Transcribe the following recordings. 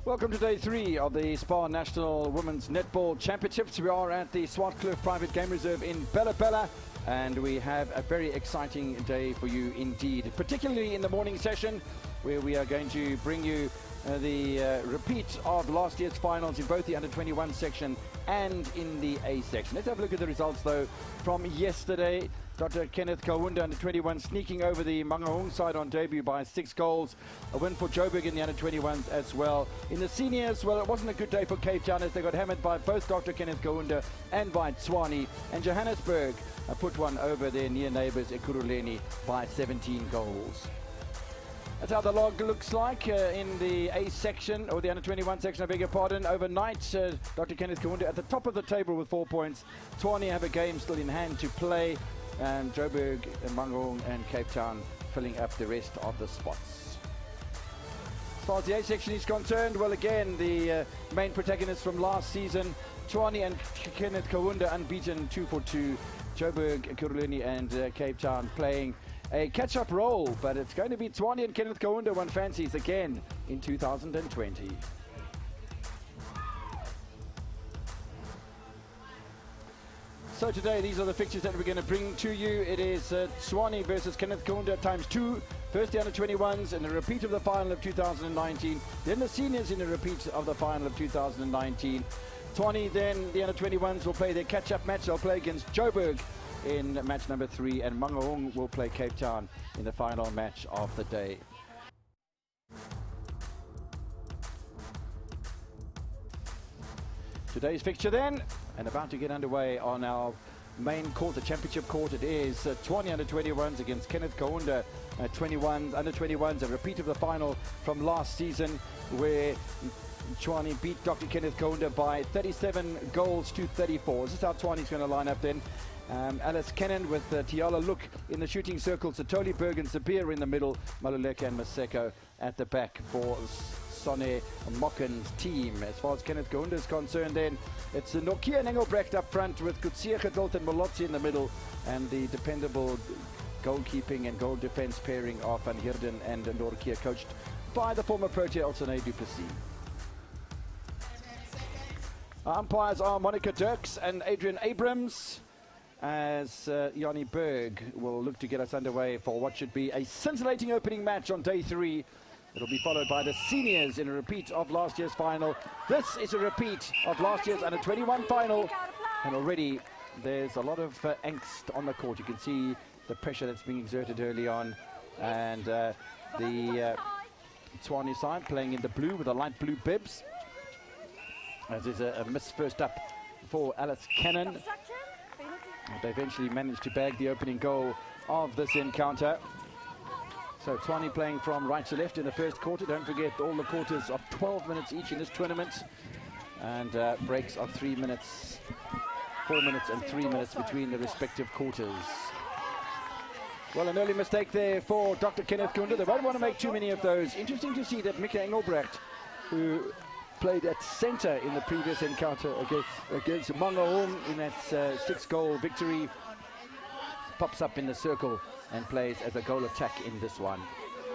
Welcome to day 3 of the SPAR National Women's Netball Championships. We are at the Swartkloof Private Game Reserve in Bella Bella, and we have a very exciting day for you indeed, particularly in the morning session, where we are going to bring you the repeat of last year's finals in both the under-21 section and in the A section. Let's have a look at the results though from yesterday. Dr. Kenneth, Kaunda under-21 sneaking over the Mangaung side on debut by 6 goals. A win for Joburg in the under-21s as well. In the seniors, well, it wasn't a good day for Cape Town as they got hammered by both Dr. Kenneth Kaunda and by Tshwane. And Johannesburg put one over their near neighbours Ekurhuleni by 17 goals. That's how the log looks like in the A section, or the under-21 section, I beg your pardon. Overnight, Dr. Kenneth Kaunda at the top of the table with 4 points. Tshwane have a game still in hand to play, and Joburg, Mangaung and Cape Town filling up the rest of the spots. As far as the A section is concerned, well, again, the main protagonists from last season, Tshwane and Kenneth Kaunda unbeaten 2 for 2. Joburg, Ekurhuleni and Cape Town playing a catch-up role, but it's going to be Tshwane and Kenneth Kaunda one fancies again in 2020. So today, these are the fixtures that we're going to bring to you. It is Tshwane versus Kenneth Kaunda times 2. First the under-21s in a repeat of the final of 2019. Then the seniors in a repeat of the final of 2019. Tshwane, then the under-21s will play their catch-up match. They'll play against Joburg in match number 3, and Mangaung will play Cape Town in the final match of the day. Today's fixture then, and about to get underway on our main court, the championship court. It is Tshwane under-21s against Kenneth Kaunda under-21s, a repeat of the final from last season where Tshwane beat Dr. Kenneth Kaunda by 37 goals to 34. This is how Tshwane's going to line up then. Alice Kenneth with Tiala Look in the shooting circle, Satoli Berg and Sabir in the middle, Maluleka and Maseko at the back for Sonne Mokken's team. As far as Kenneth Kaunda is concerned then, it's Nokia and Engelbrecht up front with Kutsia Gedult and Molotsi in the middle, and the dependable goalkeeping and goal defense pairing of Van Heerden and Nokia, coached by the former Protea Elsene du Plessis. Our umpires are Monica Dirks and Adrian Abrams, as Yanni Berg will look to get us underway for what should be a scintillating opening match on day 3. It'll be followed by the seniors in a repeat of last year's final. This is a repeat of last year's under-21 final, and already there's a lot of angst on the court. You can see the pressure that's being exerted early on, and the Tshwane side playing in the blue with the light blue bibs, as there's a miss first up for Alice Cannon. They eventually managed to bag the opening goal of this encounter. So Tshwane playing from right to left in the first quarter. Don't forget all the quarters of 12 minutes each in this tournament, and breaks of 3 minutes, 4 minutes and 3 minutes between the respective quarters. Well, an early mistake there for Dr. Kenneth Kaunda. They won't want to make too many of those. Interesting to see that Mika Engelbrecht, who played at centre in the previous encounter against Mangaung in that 6-goal victory, pops up in the circle and plays as a goal attack in this one.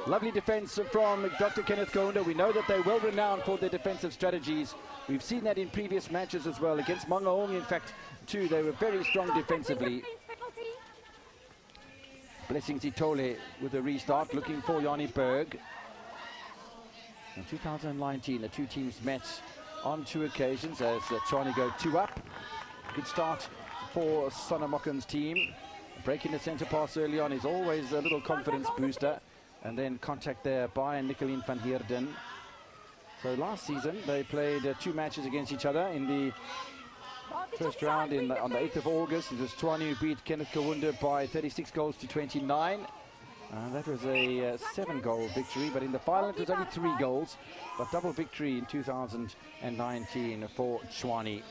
Lovely defence from Dr. Kenneth Kaunda. We know that they're well renowned for their defensive strategies. We've seen that in previous matches as well. Against Mangaung, in fact, too, they were very strong defensively. Blessing Zitole with a restart, looking for Yanni Berg. In 2019, the two teams met on 2 occasions as Tshwane go 2 up. Good start for Sonne Mokken's team. Breaking the centre pass early on is always a little confidence booster. And then contact there by Nicolien van Heerden. So last season, they played 2 matches against each other. In the first round on the 8th of August, it was Tshwane who beat Kenneth Kaunda by 36 goals to 29. That was a 7-goal victory, but in the final it was only 3 goals, but double victory in 2019 for Tshwane.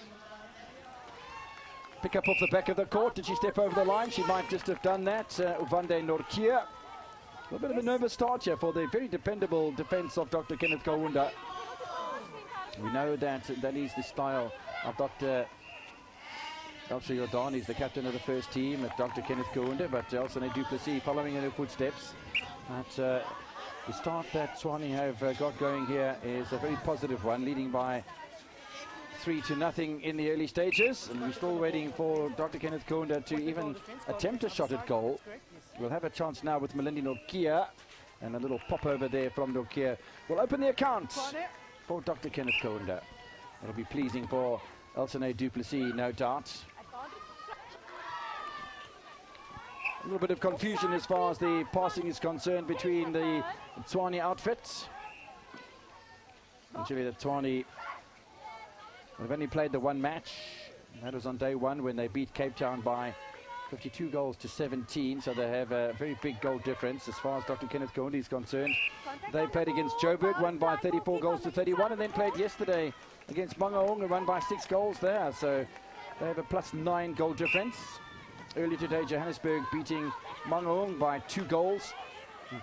Pick up off the back of the court. Did she step over the line? She might just have done that. Uvande Norkia. A little bit of a nervous start here for the very dependable defense of Dr. Kenneth Kaunda. We know that that is the style of Dr. Elsa Jordan. He's the captain of the first team with Dr. Kenneth Kaunda, but Elsene du Plessis following in her footsteps. But The start that Tshwane have got going here is a very positive one, leading by 3-0 in the early stages, and we're still waiting for Dr. Kenneth Kaunda to even attempt a shot at goal. We'll have a chance now with Melindi Nokia, and a little pop over there from Nokia will open the account for Dr. Kenneth Kaunda. It'll be pleasing for Elsene Duplessis, no doubt. A little bit of confusion as far as the passing is concerned between the Tshwane outfits. Actually, the Tshwane have only played the one match. That was on day one when they beat Cape Town by 52 goals to 17. So they have a very big goal difference as far as Dr. Kenneth Kaunda is concerned. They played against Joburg, won by 34 goals to 31, and then played yesterday against Mangaung and won by 6 goals there. So they have a +9 goal difference. Earlier today, Johannesburg beating Mangaung by 2 goals.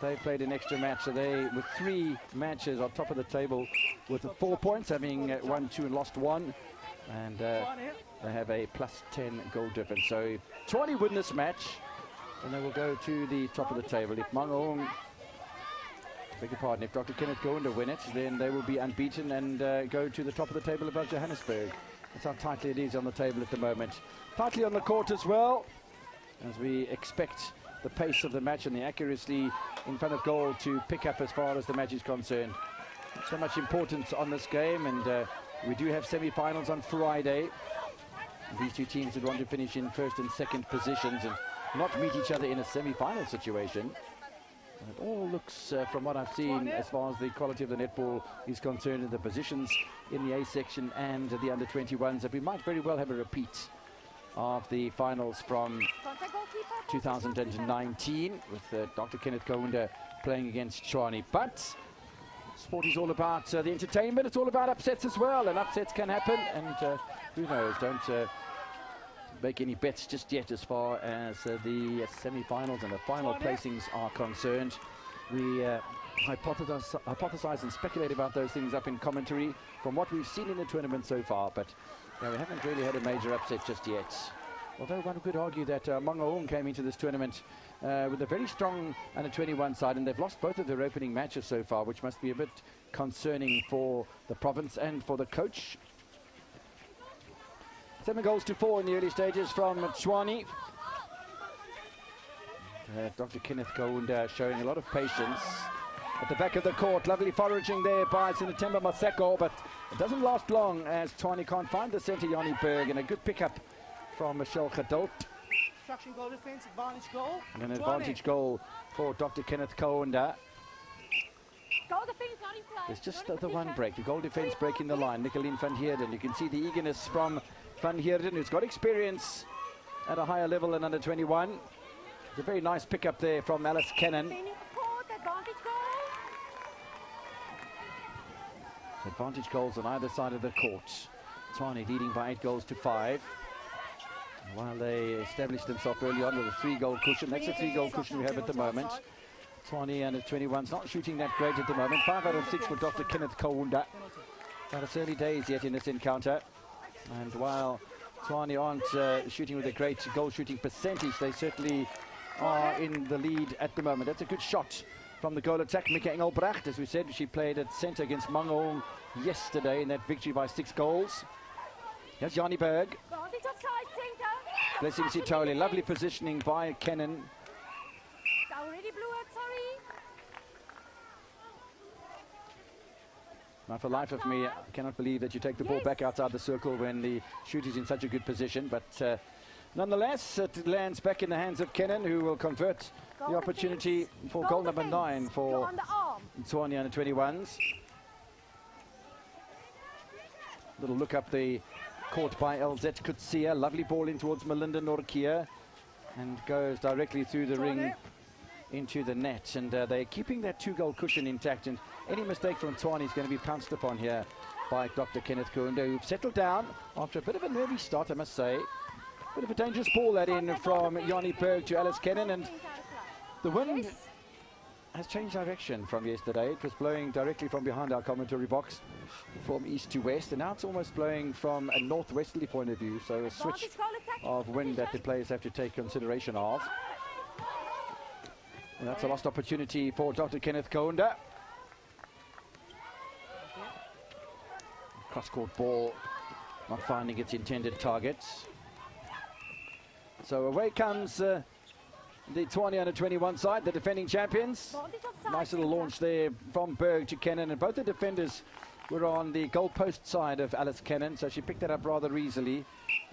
They played an extra match, so they, with 3 matches, are top of the table with 4 points, having won 2 and lost 1. And they have a +10 goal difference. So if Tshwane win this match, then they will go to the top of the table. If Mangaung, beg your pardon, if Dr. Kenneth Kaunda win it, then they will be unbeaten and go to the top of the table above Johannesburg. That's how tightly it is on the table at the moment. Tightly on the court as well, as we expect the pace of the match and the accuracy in front of goal to pick up as far as the match is concerned. So much importance on this game, and we do have semi-finals on Friday. These two teams would want to finish in first and second positions and not meet each other in a semi-final situation. And it all looks, from what I've seen, as far as the quality of the netball is concerned, in the positions in the A section and the under-21s, that we might very well have a repeat of the finals from 2019 with Dr. Kenneth Kaunda playing against Tshwane. But sport is all about the entertainment. It's all about upsets as well, and upsets can happen, and who knows, don't make any bets just yet as far as the semi-finals and the final placings are concerned. We hypothesize and speculate about those things up in commentary from what we've seen in the tournament so far, but we haven't really had a major upset just yet. Although one could argue that Mangaung came into this tournament with a very strong under-21 side, and they've lost both of their opening matches so far, which must be a bit concerning for the province and for the coach. 7 goals to 4 in the early stages from Tshwane. Dr. Kenneth Kaunda showing a lot of patience at the back of the court. Lovely foraging there by Sinatemba Maseko, but it doesn't last long as Tshwane can't find the centre, Yanni Berg, and a good pickup from Michelle Gadot. Goal defense, advantage goal. And an advantage goal for Dr. Kenneth Kaunda. Goal defense, not in play. There's just the one break, the goal defense breaking the line. Nicolene van Heerden. You can see the eagerness from Van Heerden, who's got experience at a higher level than under 21. It's a very nice pickup there from Alice Cannon. Advantage goals on either side of the court. Tshwane leading by 8 goals to 5. While they established themselves early on with a 3-goal cushion. That's a 3-goal cushion we have at the moment. Tshwane under 21's not shooting that great at the moment. 5 out of 6 for Dr. Kenneth Kaunda. But it's early days yet in this encounter. And while Tshwane aren't shooting with a great goal shooting percentage, they certainly are in the lead at the moment. That's a good shot from the goal attack. Mika Engelbrecht, as we said, she played at centre against Mangaung yesterday in that victory by 6 goals. Here's Yanni Berg. Blessing Sitole. Lovely positioning by Cannon. Now, for the life of me, I cannot believe that you take the ball back outside the circle when the shoot is in such a good position. But nonetheless, it lands back in the hands of Cannon, who will convert the opportunity for goal number 9 for Tshwane under 21s. Little look up the court by LZ Kutsia. Lovely ball in towards Melinda Norkia, and goes directly through the ring into the net. And they're keeping that 2-goal cushion intact, and any mistake from Tshwane is going to be pounced upon here by Dr. Kenneth Kaunda, who settled down after a bit of a nervy start, I must say. Bit of a dangerous ball that in from Yanni Berg to Alice Cannon, and the wind has changed direction from yesterday. It was blowing directly from behind our commentary box from east to west, and now it's almost blowing from a northwesterly point of view, so a switch of wind that the players have to take consideration of. And that's a lost opportunity for Dr. Kenneth Kaunda. Cross-court ball not finding its intended targets. So away comes the Tshwane under-21 side, the defending champions. Nice little launch there from Berg to Kenneth, and both the defenders were on the goal post side of Alice Kenneth, so she picked that up rather easily.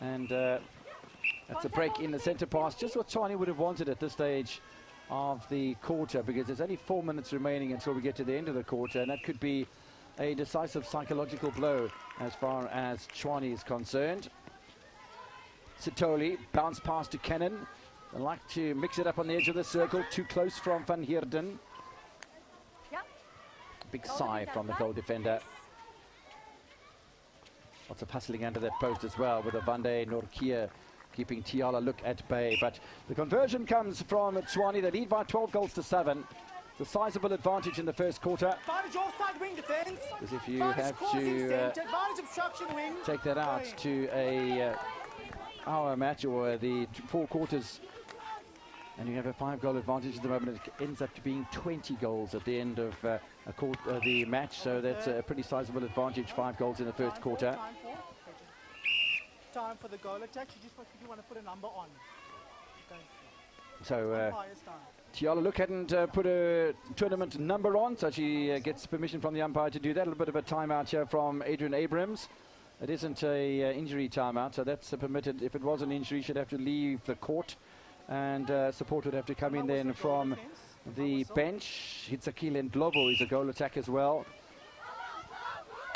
And that's a break in the centre pass, just what Tshwane would have wanted at this stage of the quarter, because there's only 4 minutes remaining until we get to the end of the quarter, and that could be a decisive psychological blow as far as Tshwane is concerned. Sitoli, bounce pass to Kenneth. They like to mix it up on the edge of the circle, too close from Van Heerden. Big sigh from the goal defender. Lots of hustling under that post as well, with Avande Norkia keeping Tiala Look at bay. But the conversion comes from Tshwane. They lead by 12 goals to 7. It's a sizable advantage in the first quarter. Advantage offside wing defense. Because if you have to take that out to a hour match or the 4 quarters, and you have a 5-goal advantage at the moment, it ends up to being 20 goals at the end of the match. So that's a pretty sizable advantage, 5 goals in the first quarter. Time for the goal attack. You want to put a number on. Okay. So Tiala Look hadn't put a tournament number on, so she gets permission from the umpire to do that. A little bit of a timeout here from Adrian Abrams. It isn't a injury timeout, so that's permitted. If it was an injury, she'd have to leave the court, and support would have to come in then from the bench. Hitsakile and Globo is a goal attack as well.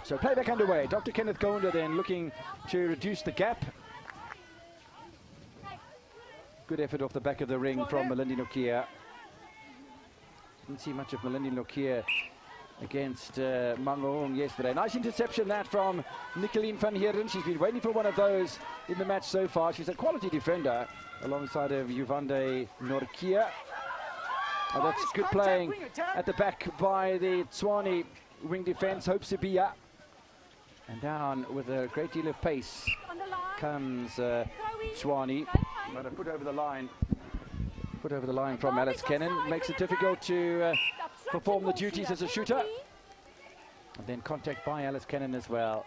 So playback underway. Dr. Kenneth Kaunda then looking to reduce the gap. Good effort off the back of the ring from Malindi Nokia. Didn't see much of Malindi Nokia against Mangaung yesterday. Nice interception that from Nicoline van Heerden. She's been waiting for one of those in the match so far. She's a quality defender alongside of Yuvande Norkia. Oh, that's good playing at the back by the Tshwane wing defense, Hope Sibia. And down with a great deal of pace comes Tshwane. But a foot over the line. Foot over the line from Alice Kenneth. Makes it difficult to perform the duties as a shooter. And then contact by Alice Kenneth as well.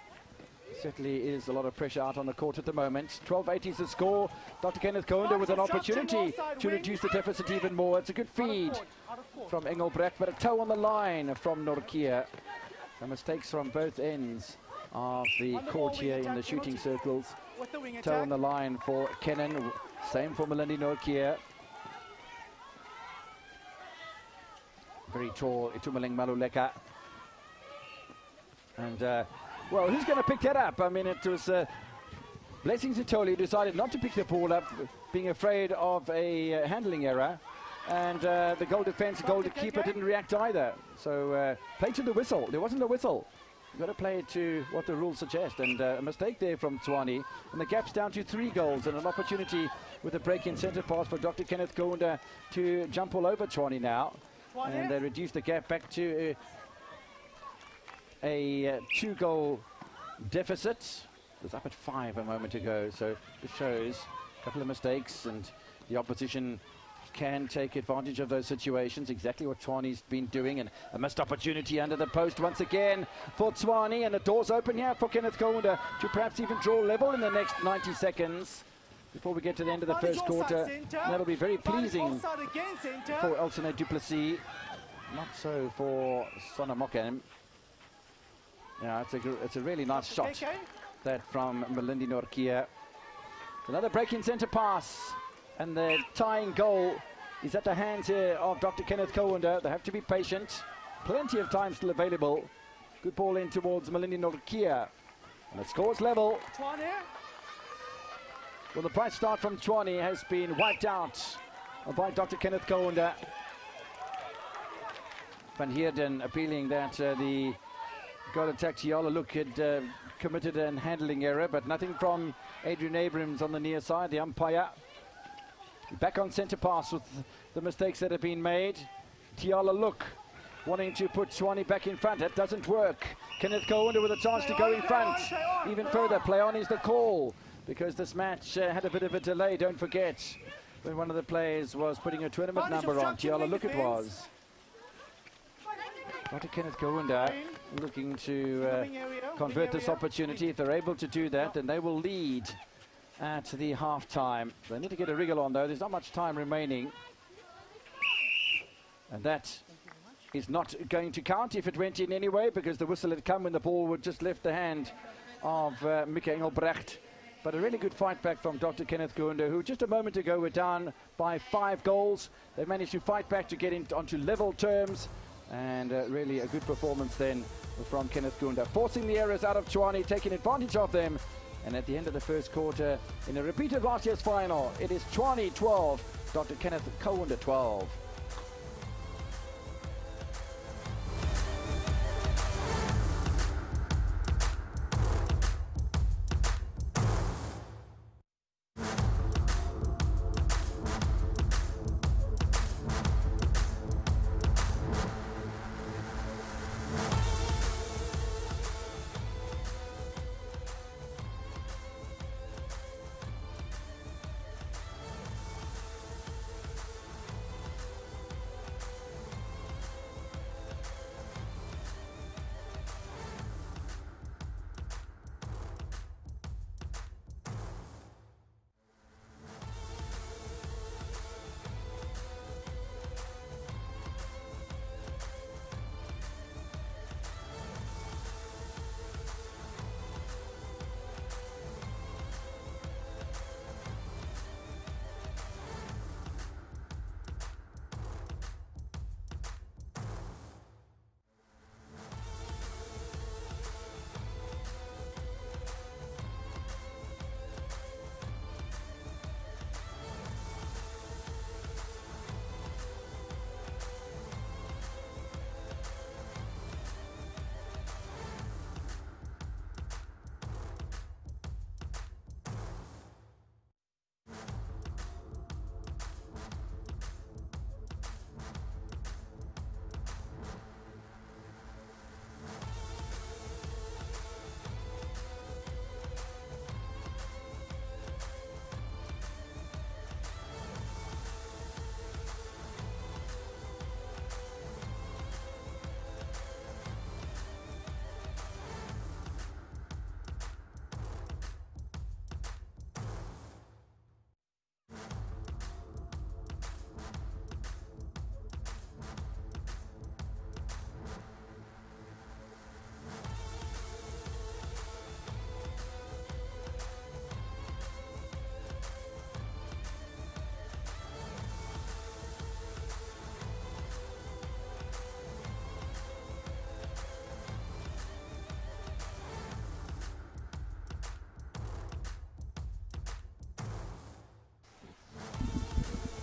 Certainly is a lot of pressure out on the court at the moment. 12-8 is the score. Dr. Kenneth Kaunda with an opportunity to reduce the deficit even more. It's a good feed from Engelbrecht, but a toe on the line from Norkia. Some mistakes from both ends of the court here in the shooting circles. Toe on the line for Kenneth. Same for Malindi Norkia. Very tall Itumeleng Maluleka. And well, who's going to pick that up? I mean, it was Blessing Sitoli decided not to pick the ball up, being afraid of a handling error. And the goal defense, goalkeeper didn't react either. So play to the whistle. There wasn't a whistle. You've got to play it to what the rules suggest. And a mistake there from Tshwane. And the gap's down to 3 goals, and an opportunity with a break-in centre pass for Dr. Kenneth Kaunda to jump all over Tshwane now. And they reduce the gap back to a 2-goal deficit. It was up at 5 a moment ago, so it shows a couple of mistakes, and the opposition can take advantage of those situations, exactly what Tshwane's been doing. And a missed opportunity under the post once again for Tshwane, and the door's open here for Kenneth Kaunda to perhaps even draw level in the next 90 seconds before we get to the end of the first quarter. That'll be very pleasing for Elsene Duplessis, not so for Sona Mokem. Yeah, it's a really nice shot, that from Malindi Norkia. Another break-in centre pass, and the tying goal is at the hands here of Dr. Kenneth Kaunda. They have to be patient. Plenty of time still available. Good ball in towards Malindi Norkia. And the score's level. Well, the bright start from Tshwane has been wiped out by Dr. Kenneth Kaunda. Van Heerden appealing that the goal attack Tiala Look had committed an handling error, but nothing from Adrian Abrams on the near side, the umpire. Back on centre pass with the mistakes that have been made. Tiala Look wanting to put Tshwane back in front. That doesn't work. Kenneth Kaunda with a chance to go in front. Even further, play on is the call, because this match had a bit of a delay, don't forget. when one of the players was putting a tournament number on. Tiala, look it was. Dr. Kenneth Kaunda looking to convert this opportunity. If they're able to do that, then they will lead at the half-time. They need to get a wriggle on, though. There's not much time remaining. And that is not going to count if it went in anyway, because the whistle had come when the ball would just left the hand of Mika Engelbrecht. But a really good fight back from Dr. Kenneth Kaunda, who just a moment ago were down by 5 goals. They managed to fight back to get onto level terms. And really a good performance then from Kenneth Kaunda, forcing the errors out of Tshwane, taking advantage of them. And at the end of the first quarter, in a repeat of last year's final, it is Tshwane 12, Dr. Kenneth Kaunda 12.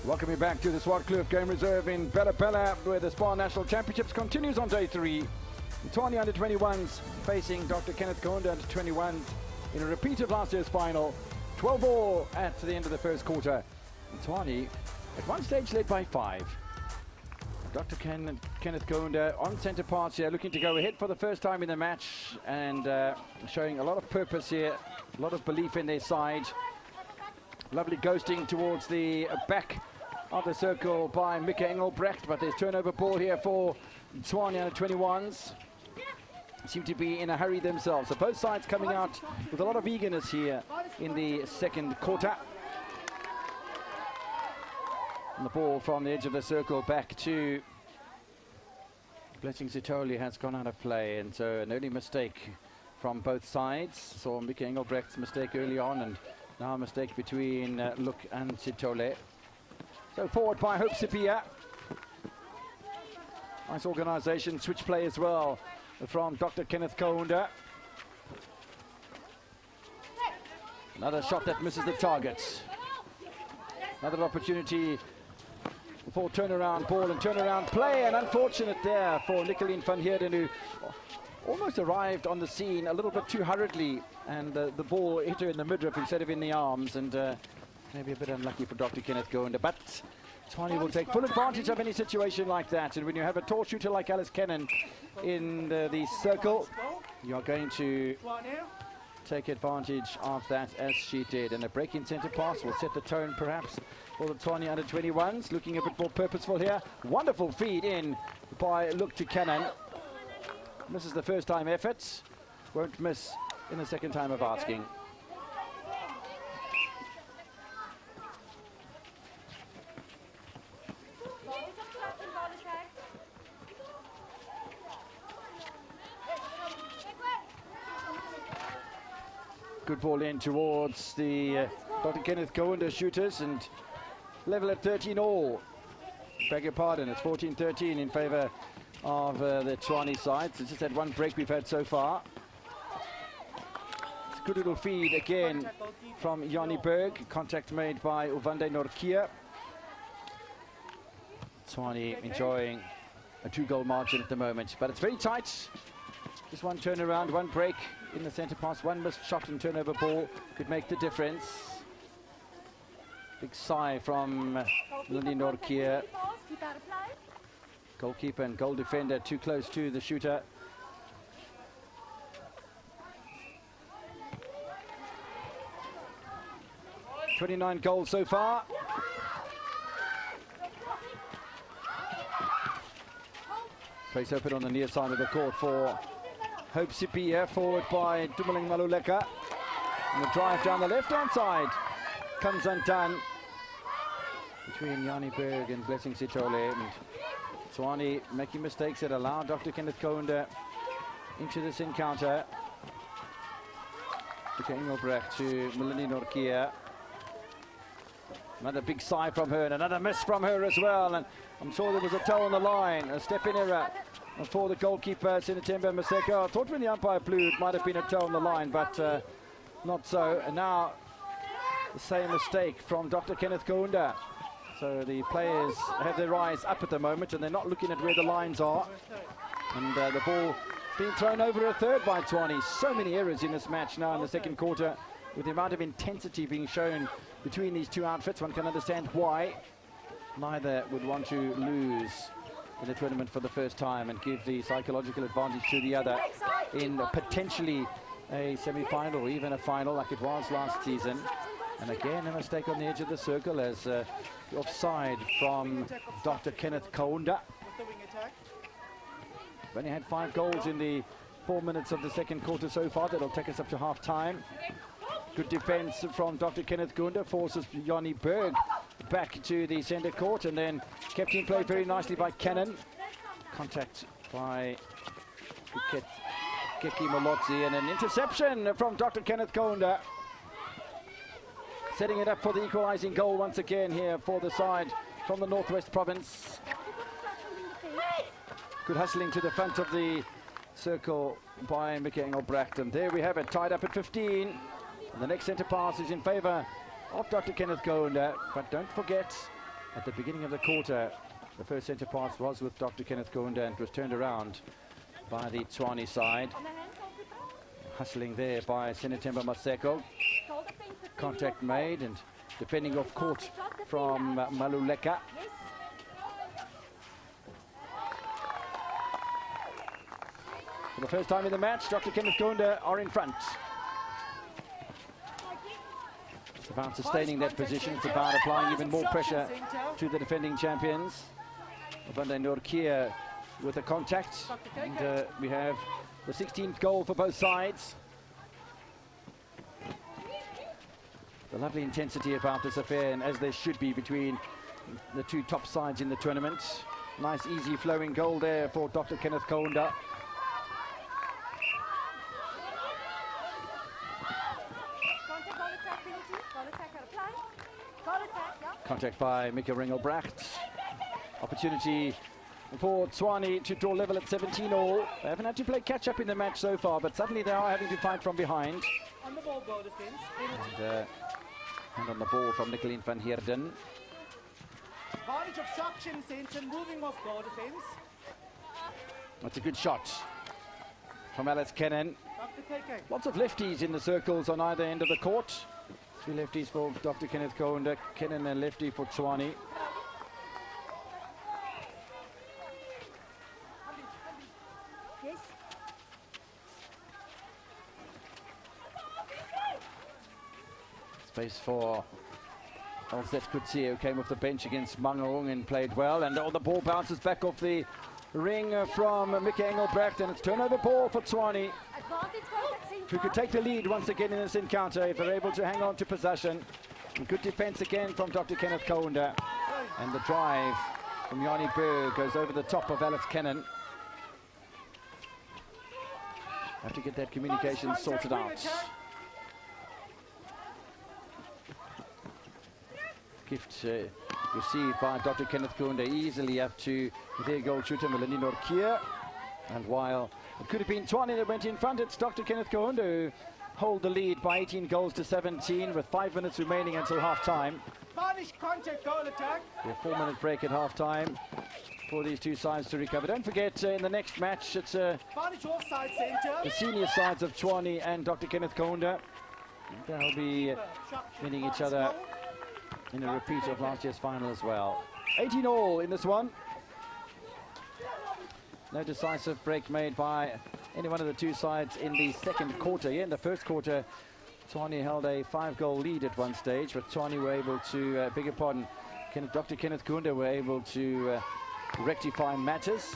Welcome you back to the Swartkloof Game Reserve in Bella Bella, where the SPAR National Championships continues on day 3. The Tshwane under-21s facing Dr. Kenneth Kaunda under-21s in a repeat of last year's final. 12-all at the end of the first quarter. And Tshwane at one stage led by 5. Dr. Kenneth Kaunda on centre parts here, looking to go ahead for the first time in the match, and showing a lot of purpose here, a lot of belief in their side. Lovely ghosting towards the back of the circle by Mika Engelbrecht, but there's turnover ball here for Tshwane under-21s. Seem to be in a hurry themselves. So both sides coming out with a lot of eagerness here in the second quarter. And the ball from the edge of the circle back to Blessing Sithole has gone out of play, and so an early mistake from both sides. Saw Mika Engelbrecht's mistake early on, and now a mistake between Look and Sithole. So forward by Hope Sipia. Nice organisation, switch play as well from Dr. Kenneth Kaunda. Another shot that misses the target. Another opportunity for turnaround ball and turnaround play, and unfortunate there for Nicolene van Heerden, who almost arrived on the scene a little bit too hurriedly, and the ball hit her in the midriff instead of in the arms, and maybe a bit unlucky for Dr. Kenneth Kaunda. But Tshwane will take full advantage of any situation like that, and when you have a tall shooter like Alice Cannon in the circle, you are going to take advantage of that, as she did. And a break in centre pass will set the tone perhaps for the Tshwane under-21s. Looking a bit more purposeful here. Wonderful feed in by look to Kenneth. Misses the first time effort. Won't miss in the second time of asking. Good ball in towards the Dr. Kenneth Kaunda shooters, and level at 13 all. Beg your pardon, it's 14-13 in favour of the Tshwane side. It's just that one break we've had so far. It's a good little feed again from Yanni Berg. Contact made by Uvande Norkia. Tshwane enjoying a 2-goal margin at the moment, but it's very tight. Just one turnaround, one break in the centre pass, one missed shot and turnover ball could make the difference. Big sigh from Lindi Norkia. Goalkeeper and goal defender too close to the shooter. $29 goals so far. Space open on the near side of the court for Hope Sipi here, forward by Dumeling Maluleka. And the drive down the left-hand side comes undone between Yanni Berg and Blessing Sitole. And Tshwane making mistakes that allow Dr. Kenneth Kaunda into this encounter. Okay, Engelbrecht to Melanie Norkia. Another big sigh from her and another miss from her as well. And I'm sure there was a toe on the line, a step-in error for the goalkeeper, Sinetemba Maseko. I thought when the umpire blew it might have been a toe on the line, but not so. And now the same mistake from Dr. Kenneth Kaunda. So the players have their eyes up at the moment and they're not looking at where the lines are. And the ball being thrown over a third by Tshwane. So many errors in this match now in the second quarter. With the amount of intensity being shown between these two outfits, one can understand why neither would want to lose in the tournament for the first time and give the psychological advantage to the other in potentially a semi-final or even a final like it was last season. And again, a mistake on the edge of the circle as offside from Dr. Kenneth Kaunda. We've only had 5 goals in the 4 minutes of the second quarter so far. That'll take us up to half-time. Good defense from Dr. Kenneth Kaunda, forces Yanni Berg back to the centre court, and then kept in play very nicely by Cannon. Contact by Keki Molotzi, and an interception from Dr. Kenneth Kaunda. Setting it up for the equalising goal once again here for the side from the Northwest Province. Good hustling to the front of the circle by Mickey Engelbrecht, and there we have it, tied up at 15. And the next centre pass is in favour of Dr. Kenneth Kaunda, but don't forget, at the beginning of the quarter, the first centre pass was with Dr. Kenneth Kaunda and was turned around by the Tshwane side. Hustling there by Sinetemba Maseko. Contact made and defending off court from Maluleka. For the first time in the match, Dr. Kenneth Kaunda are in front. It's about sustaining that position. It's about applying even more pressure to the defending champions. Uvande Norkia with a contact. And we have the 16th goal for both sides. The lovely intensity about this affair, and as there should be between the two top sides in the tournament. Nice, easy, flowing goal there for Dr. Kenneth Kaunda. Contact by Mika Ringelbracht. Opportunity for Tshwane to draw level at 17 all. They haven't had to play catch-up in the match so far, but suddenly they are having to fight from behind. On the ball, goal defense. And on the ball from Nicolien van Heerden. Advantage of Shakchin Centre, moving off goal defense. That's a good shot from Alice Kennan. Dr. KK. Lots of lefties in the circles on either end of the court. 3 lefties for Dr. Kenneth Kaunda, Kennan a lefty for Tshwane. Yes. Space for Elzet Kutsie, who came off the bench against Mangaung and played well. And the ball bounces back off the ring from Mickey Engelbrecht, and it's turnover ball for Tshwane, who could take the lead once again in this encounter if they're able to hang on to possession. And good defense again from Dr. Kenneth Kaunda. And the drive from Yanni Berg goes over the top of Alex Kennan. Have to get that communication sorted out. Gift received by Dr. Kenneth Kaunda, easily up to their goal shooter Melanie Nortje. And while it could have been Tshwane that went in front, it's Dr. Kenneth Kaunda who hold the lead by 18 goals to 17 with 5 minutes remaining until half-time. Varnish contact goal attack. A 4-minute break at half-time for these two sides to recover. Don't forget, in the next match, it's Varnish offside centre. the senior sides of Tshwane and Dr. Kenneth Kaunda. They'll be meeting each other in a repeat of last year's final as well. 18 all in this one. No decisive break made by any one of the two sides in the second quarter. Yeah, in the first quarter, Tshwane held a 5-goal lead at one stage, but Tshwane were able to, beg your pardon, Dr. Kenneth Kaunda were able to rectify matters.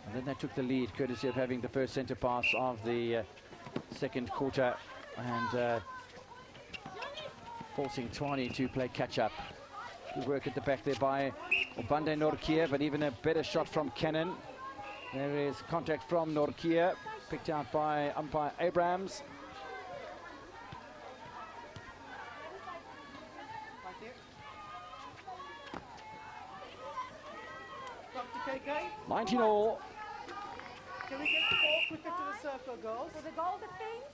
And then they took the lead, courtesy of having the first centre pass of the second quarter, and forcing Tshwane to play catch-up. Good work at the back there by Obande Nortje, but even a better shot from Kennan. There is contact from Nortje, picked out by umpire Abrams. Dr. KK. 19 all. Can we get the ball quicker to the circle, girls? For the goal defense.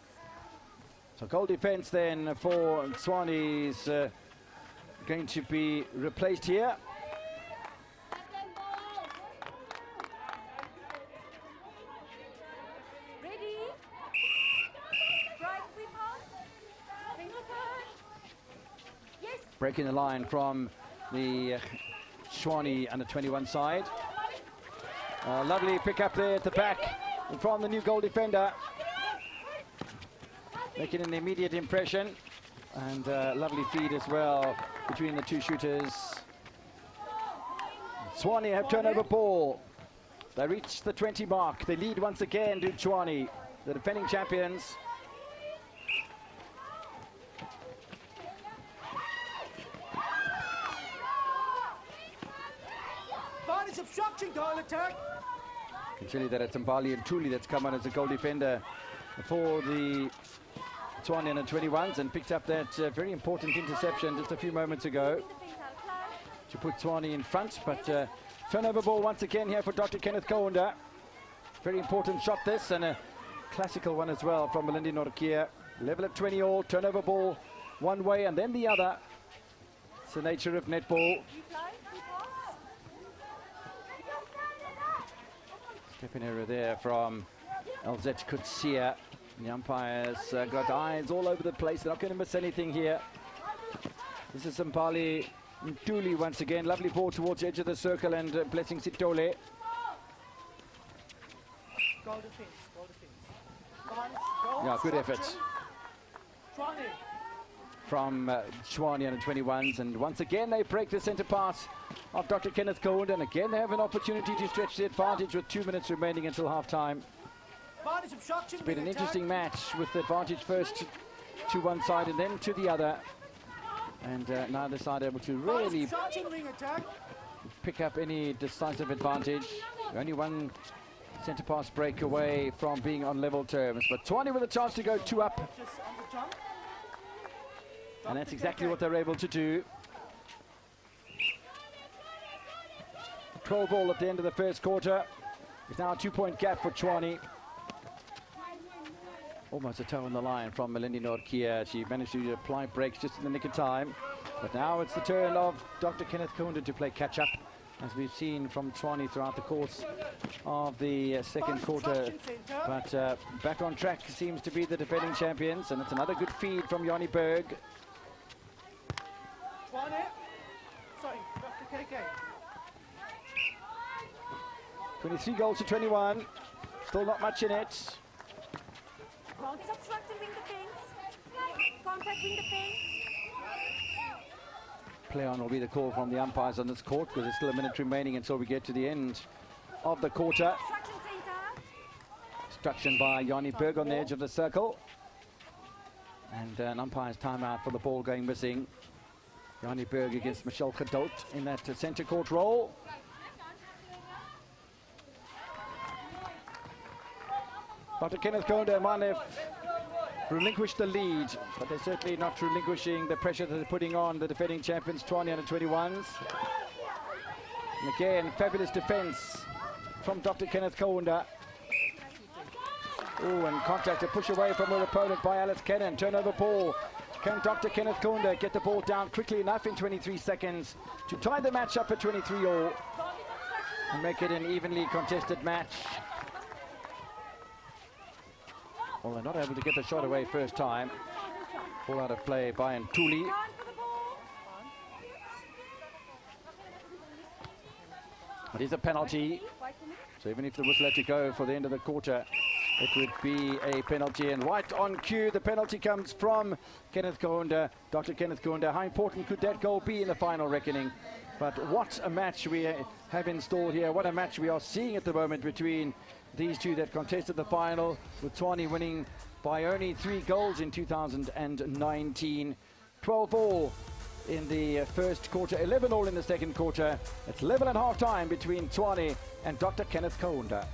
So goal defense then for Tshwane is going to be replaced here. Ready? Right, we pass. Centre forward. Yes. Breaking the line from the Tshwane under-21 side. Lovely pick up there at the back from the new goal defender. Making an immediate impression, and lovely feed as well between the two shooters. Tshwane have turnover ball. They reach the 20 mark. They lead once again to Tshwane, the defending champions. Varnish obstruction goal attack. I can tell you that it's Mbali and Tuli that's come on as a goal defender for the Tshwane under-21s, and picked up that very important interception just a few moments ago to put Tshwane in front. But turnover ball once again here for Dr. Kenneth Kaunda. Very important shot this, and a classical one as well from Melanie Nortje. Level at 20 all, turnover ball one way and then the other. It's the nature of netball. Step-in error there from Elzet Kutsie. The umpires got eyes all over the place. They're not going to miss anything here. This is Mpali Ntuli once again. Lovely ball towards the edge of the circle, and Blessing Sitole. Goal defense, goal defense. Varnish, goal, Yeah, good effort Tshwane. from Tshwane under-21s. And once again, they break the centre pass of Dr. Kenneth Kaunda. And again, they have an opportunity to stretch the advantage with 2 minutes remaining until half-time. Varnish obstruction. It's been an interesting match with the advantage first to one side and then to the other. And neither side able to really Wing attack. pick up any decisive advantage. Only one centre pass break away from being on level terms. But Tshwane with a chance to go 2 up. Just on the jump. And that's exactly what they're able to do. 12 all at the end of the first quarter. It's now a 2-point gap for Tshwane. Almost a toe on the line from Melanie Nortje. She managed to apply brakes just in the nick of time. But now it's the turn of Dr. Kenneth Kaunda to play catch-up, as we've seen from Tshwane throughout the course of the second quarter. But back on track seems to be the defending champions, and it's another good feed from Yanni Berg. Tshwane. Sorry, Dr. KK. 23 goals to 21. Still not much in it. Contact obstructing wing defense. Contact wing defense. Play on will be the call from the umpires on this court, because there's still a minute remaining until we get to the end of the quarter. Instruction by Yanni Berg on the edge of the circle. And an umpire's timeout for the ball going missing. Yanni Berg against Michelle Kadot in that centre court role. Dr. Kenneth Kaunda might have relinquished the lead, but they're certainly not relinquishing the pressure that they're putting on the defending champions, Tshwane under 21s. And again, fabulous defence from Dr. Kenneth Kaunda. Oh, and contact, a push away from her opponent by Alice Cannon. Turnover ball. Can Dr. Kenneth Kaunda get the ball down quickly enough in 23 seconds to tie the match up at 23-all and make it an evenly contested match? Well, they're not able to get the shot away first time. Ball out of play by Ntuli. It is a penalty. So even if the whistle had to go for the end of the quarter, it would be a penalty. And right on cue, the penalty comes from Kenneth Kaunda, Dr. Kenneth Kaunda. How important could that goal be in the final reckoning? But what a match we have installed here. What a match we are seeing at the moment between these two that contested the final, with Tshwane winning by only 3 goals in 2019. 12-all in the first quarter, 11-all in the second quarter. It's level at half-time between Tshwane and Dr. Kenneth Kaunda.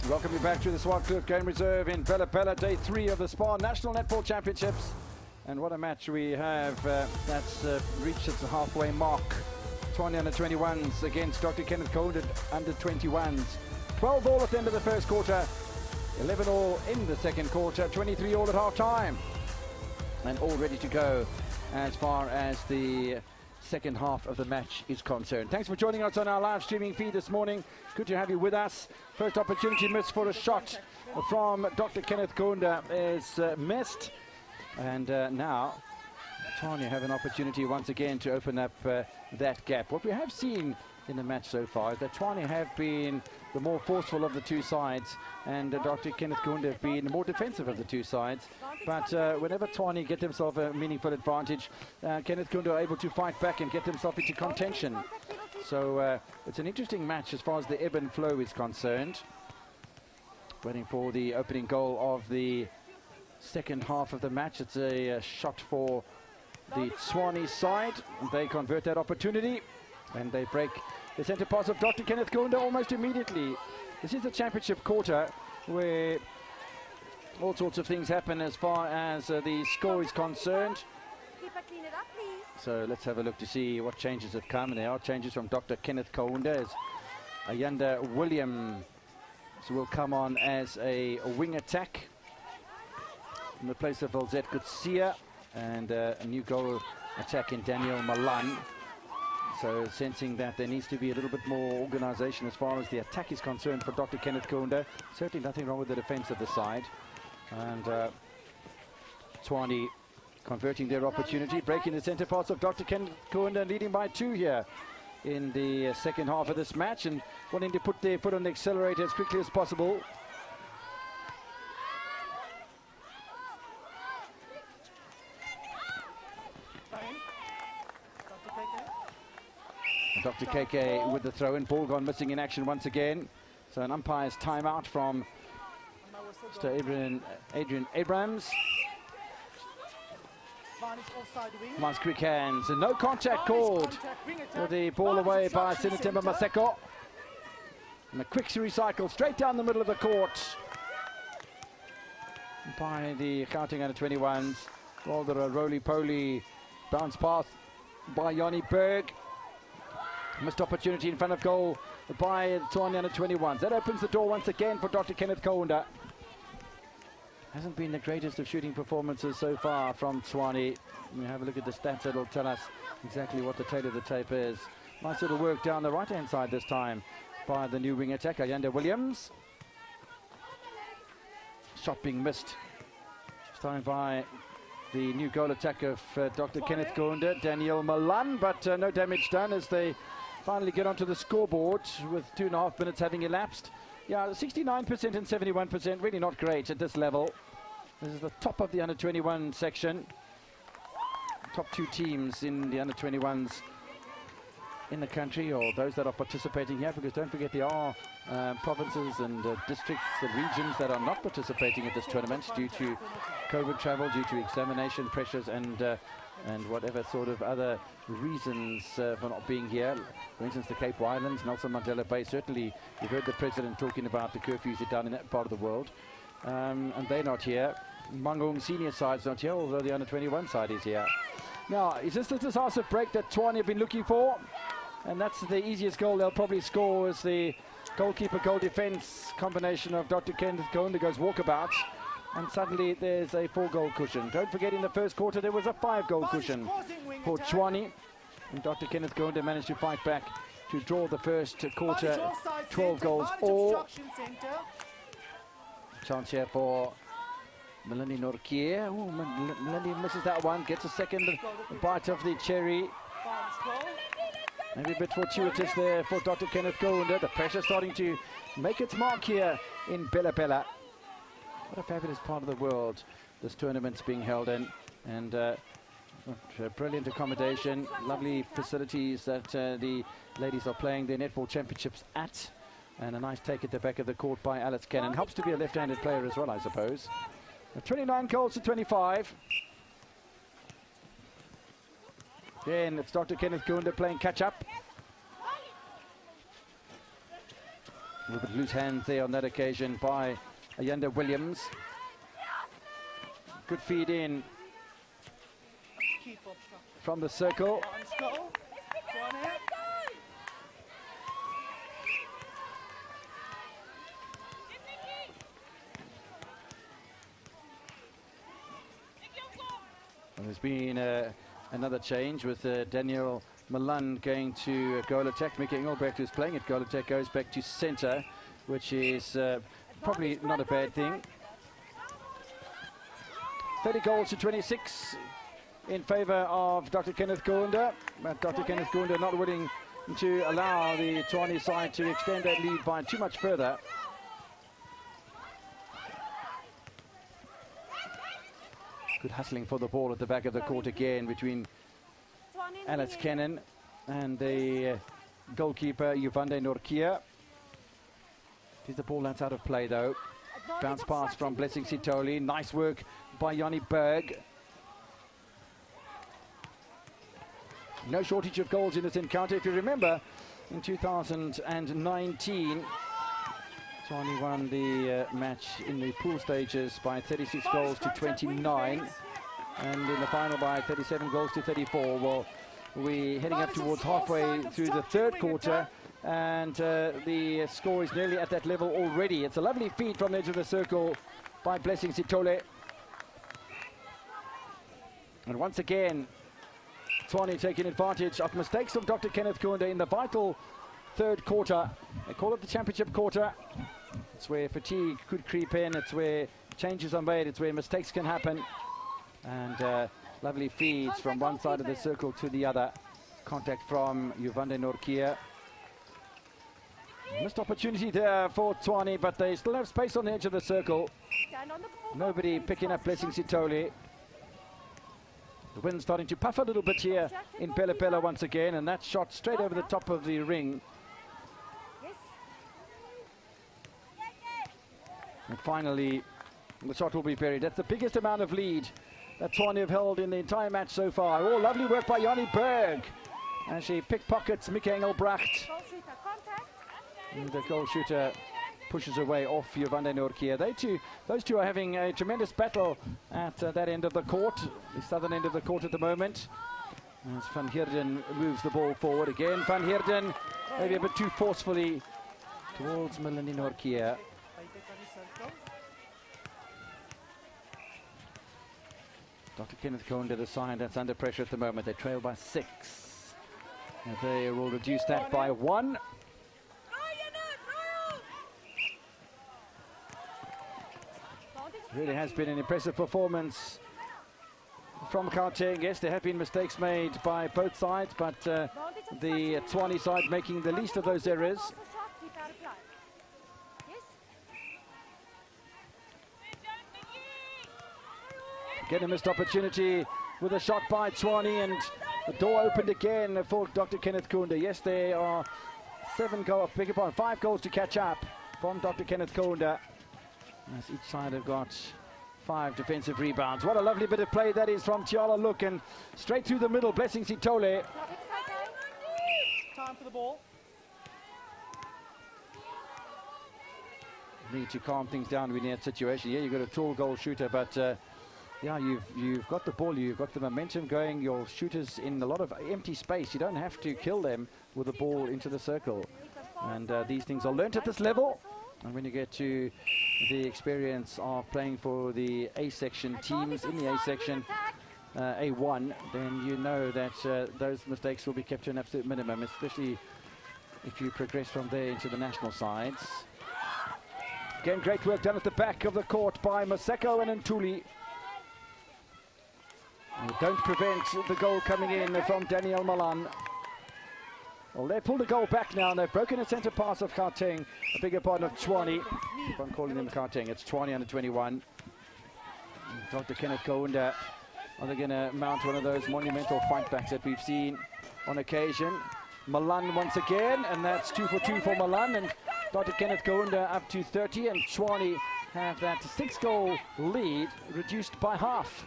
Welcome you back to the SPAR Game Reserve in Bella Bella, day 3 of the SPAR National Netball Championships. And what a match we have. That's reached its halfway mark. Tshwane under 21s against Dr. Kenneth Kaunda under 21s. 12 all at the end of the first quarter. 11 all in the second quarter. 23 all at half time. And all ready to go as far as the second half of the match is concerned. Thanks for joining us on our live streaming feed this morning. Good to have you with us. First opportunity missed for a shot from Dr. Kenneth Kaunda is missed. And now Tshwane have an opportunity once again to open up that gap. What we have seen in the match so far is that Tshwane have been the more forceful of the two sides, and Dr. Kenneth Kaunda have been more defensive of the two sides. But whenever Tshwane get themselves a meaningful advantage, Kenneth Kaunda are able to fight back and get themselves into contention. So it's an interesting match as far as the ebb and flow is concerned. Waiting for the opening goal of the second half of the match. It's a shot for the Tshwane side. They convert that opportunity and they break the centre pass of Dr. Kenneth Kaunda almost immediately. This is the championship quarter where all sorts of things happen as far as the score is concerned. Keeper, clean it up, please. So let's have a look to see what changes have come. And there are changes from Dr. Kenneth Kaunda as Ayanda Williams will come on as a wing attack in the place of Valzet Gutsia, and a new goal attack in Daniel Malan. So sensing that there needs to be a little bit more organisation as far as the attack is concerned for Dr. Kenneth Kaunda. Certainly nothing wrong with the defence of the side. And Tshwane converting their opportunity, breaking the centre pass of Dr. Kenneth Kaunda, leading by 2 here in the second half of this match, and wanting to put their foot on the accelerator as quickly as possible. Dr. KK with the throw-in, ball gone missing in action once again. So an umpire's timeout from Mr. Adrian Abrams. Nice quick hands, and no contact called with the ball away by Sinatemba Maseko. And a quick recycle straight down the middle of the court by the counting under 21s. Rather a roly-poly bounce pass by Yanni Berg. Missed opportunity in front of goal by Tshwane under 21s. That opens the door once again for Dr. Kenneth Kaunda. Hasn't been the greatest of shooting performances so far from Tshwane. We have a look at the stats, that'll tell us exactly what the tail of the tape is. Nice little work down the right-hand side this time by the new wing attacker, Ayanda Williams. Shot being missed. Starting by the new goal attack of Dr. Kenneth Kaunda, Daniel Malan, but no damage done as they finally get onto the scoreboard with 2.5 minutes having elapsed. Yeah, 69% and 71%, really not great at this level. This is the top of the under-21 section. Top 2 teams in the under-21s in the country, or those that are participating here, because don't forget there are provinces and districts and regions that are not participating at this tournament due to COVID travel, due to examination pressures and whatever sort of other reasons for not being here. For instance, the Cape Islands, Nelson Mandela Bay. Certainly, you've heard the president talking about the curfews down in that part of the world, and they're not here. Mangaung senior side's not here, although the under-21 side is here. Now, is this the decisive break that Tshwane have been looking for? And that's the easiest goal they'll probably score, is the goalkeeper goal defense combination of Dr. Kenneth Kaunda goes walkabout, and suddenly there's a 4-goal cushion. Don't forget, in the first quarter there was a 5-goal cushion for Tshwane, and Dr. Kenneth Kaunda managed to fight back to draw the first quarter 12 goals all. Chance here for Melanie Norkier. Oh, Melanie misses that one, gets a second bite of the cherry. Maybe a bit fortuitous there for Dr. Kenneth Kaunda. The pressure starting to make its mark here in Bela Bela. What a fabulous part of the world this tournament's being held in. And brilliant accommodation, lovely facilities that the ladies are playing their netball championships at. And a nice take at the back of the court by Alice Cannon. Helps to be a left-handed player as well, I suppose. 29 goals to 25. Again, it's Dr. Kenneth Kaunda playing catch-up. A little bit loose hands there on that occasion by Ayanda Williams. Good feed in from the circle. Launch goal. Tshwane. And there's been another change with Daniel Milan going to goal attack. Mickey Engelbrecht, who's playing at goal attack, goes back to centre, which is probably not a bad thing. 30 goals to 26 in favour of Dr. Kenneth Kaunda. But Dr. Kenneth Kaunda not willing to allow the Tshwane side to extend that lead by too much further. Good hustling for the ball at the back of the court again between Alex Kenneth and the goalkeeper Yuvande Norkia. Here's the ball that's out of play though. Bounce pass from Blessing Sitoli. Nice work by Yanni Berg. No shortage of goals in this encounter. If you remember, in 2019, Tshwane won the match in the pool stages by 36 goals to 29, and in the final by 37 goals to 34. Well, we're heading up towards halfway through the third quarter, and the score is nearly at that level already. It's a lovely feed from the edge of the circle by Blessing Sitole. And once again, Tshwane taking advantage of mistakes of Dr. Kenneth Kaunda in the vital third quarter. They call it the championship quarter. It's where fatigue could creep in. It's where changes are made. It's where mistakes can happen. And lovely feeds from one side of the circle to the other. Contact from Yuvande Norkia. Missed opportunity there for Tshwane, but they still have space on the edge of the circle. Nobody picking up Blessing Sitole. The wind starting to puff a little bit here in Bela Bela once again, and that shot straight over the top of the ring. And finally, the shot will be buried. That's the biggest amount of lead that Tshwane have held in the entire match so far. Oh, lovely work by Yanni Berg. And she pickpockets Mickey Engelbrecht. And the goal shooter pushes away off Yuvande Norkia. Those two are having a tremendous battle at that end of the court, the southern end of the court at the moment. As Van Heerden moves the ball forward again. Van Heerden maybe a bit too forcefully towards Melanie Norkia. Dr. Kenneth Kaunda, the side that's under pressure at the moment. They trail by 6. And they will reduce that by 1. Really has been an impressive performance from Gauteng. Yes, there have been mistakes made by both sides, but the Tshwane side making the least of those errors. Again, a missed opportunity with a shot by Tshwane, and the door opened again for Dr. Kenneth Kaunda. Yes, there are 5 goals to catch up from Dr. Kenneth Kaunda, as each side have got 5 defensive rebounds. What a lovely bit of play that is from Tiala Look, and straight through the middle, Blessing Sitole. Time for the ball. Need to calm things down in that situation. Yeah, you've got a tall goal shooter, but yeah, you've got the ball, you've got the momentum going. Your shooters in a lot of empty space. You don't have to kill them with the ball into the circle. And these things are learnt at this level. And when you get to the experience of playing for the A-section teams in the A-section, A1, then you know that those mistakes will be kept to an absolute minimum, especially if you progress from there into the national sides. Again, great work done at the back of the court by Maseko and Ntuli. Don't prevent the goal coming in from Daniel Malan. Well, they pulled the goal back now, and they've broken a centre pass of Gauteng, a bigger part of Tshwane. If I'm calling them Gauteng, it's Tshwane under 21. Dr. Kenneth Kaunda, are they going to mount one of those monumental fight backs that we've seen on occasion? Malan once again, and that's 2 for 2 for Malan, and Dr. Kenneth Kaunda up to 30, and Tshwane have that 6-goal lead reduced by half.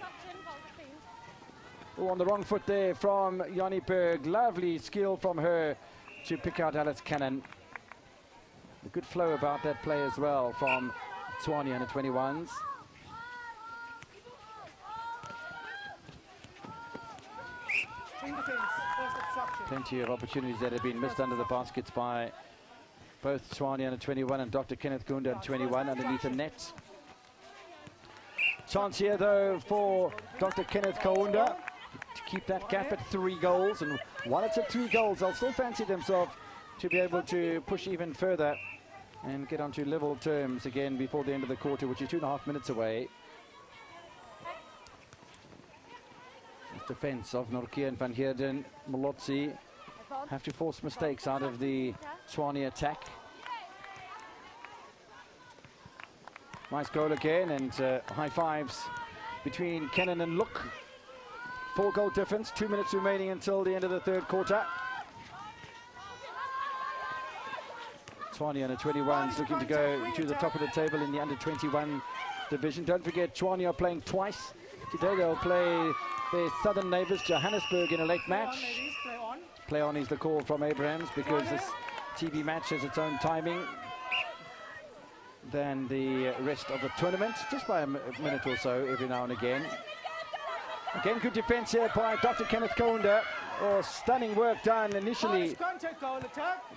Oh, on the wrong foot there from Yanni Berg. Lovely skill from her to pick out Alex Cannon. A good flow about that play as well from Tshwane under 21s. Plenty of opportunities that have been missed under the baskets by both Tshwane under 21 and Dr. Kenneth Kaunda under 21 underneath the net. Chance here though for Dr. Kenneth Kaunda to keep that gap at 3 goals, and while it's at 3 goals, they'll still fancy themselves to be able to push even further and get onto level terms again before the end of the quarter, which is 2.5 minutes away. Defense of Nortje and Van Heerden, Molotsi have to force mistakes out of the Tshwane attack. Nice goal again, and high fives between Kenneth and Look. 4-goal difference, 2 minutes remaining until the end of the third quarter. Tshwane under 21s looking to go to the top of the table in the under 21 division. Don't forget, Tshwane are playing twice. Today they'll play their southern neighbours, Johannesburg, in a late match. Play on is the call from Abrahams, because this TV match has its own timing than the rest of the tournament, just by a minute or so every now and again. Again, good defence here by Dr. Kenneth Kaunda. Oh, stunning work done initially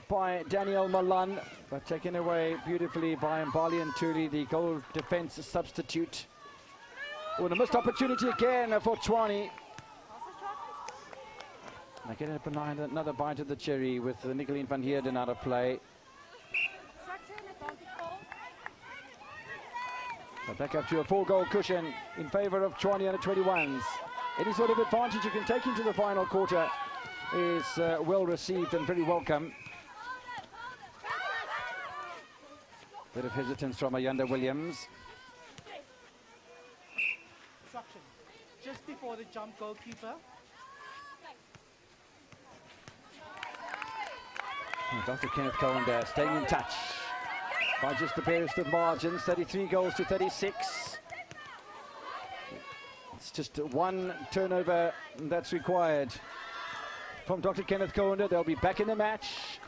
by Daniel Malan, but taken away beautifully by Mbali and Tuli, the goal defence substitute. Oh, and a missed opportunity again for Tshwane. They get another bite of the cherry with Nicolene Van Heerden out of play. So back up to a 4-goal cushion in favour of Tshwane under 21s. Any sort of advantage you can take into the final quarter is well received and very welcome. Bit of hesitance from Ayanda Williams. Just before the jump goalkeeper. Dr. Kenneth Kaunda staying in touch by just the barest of margins, 33 goals to 36. It's just 1 turnover that's required from Dr. Kenneth Kaunda. They'll be back in the match,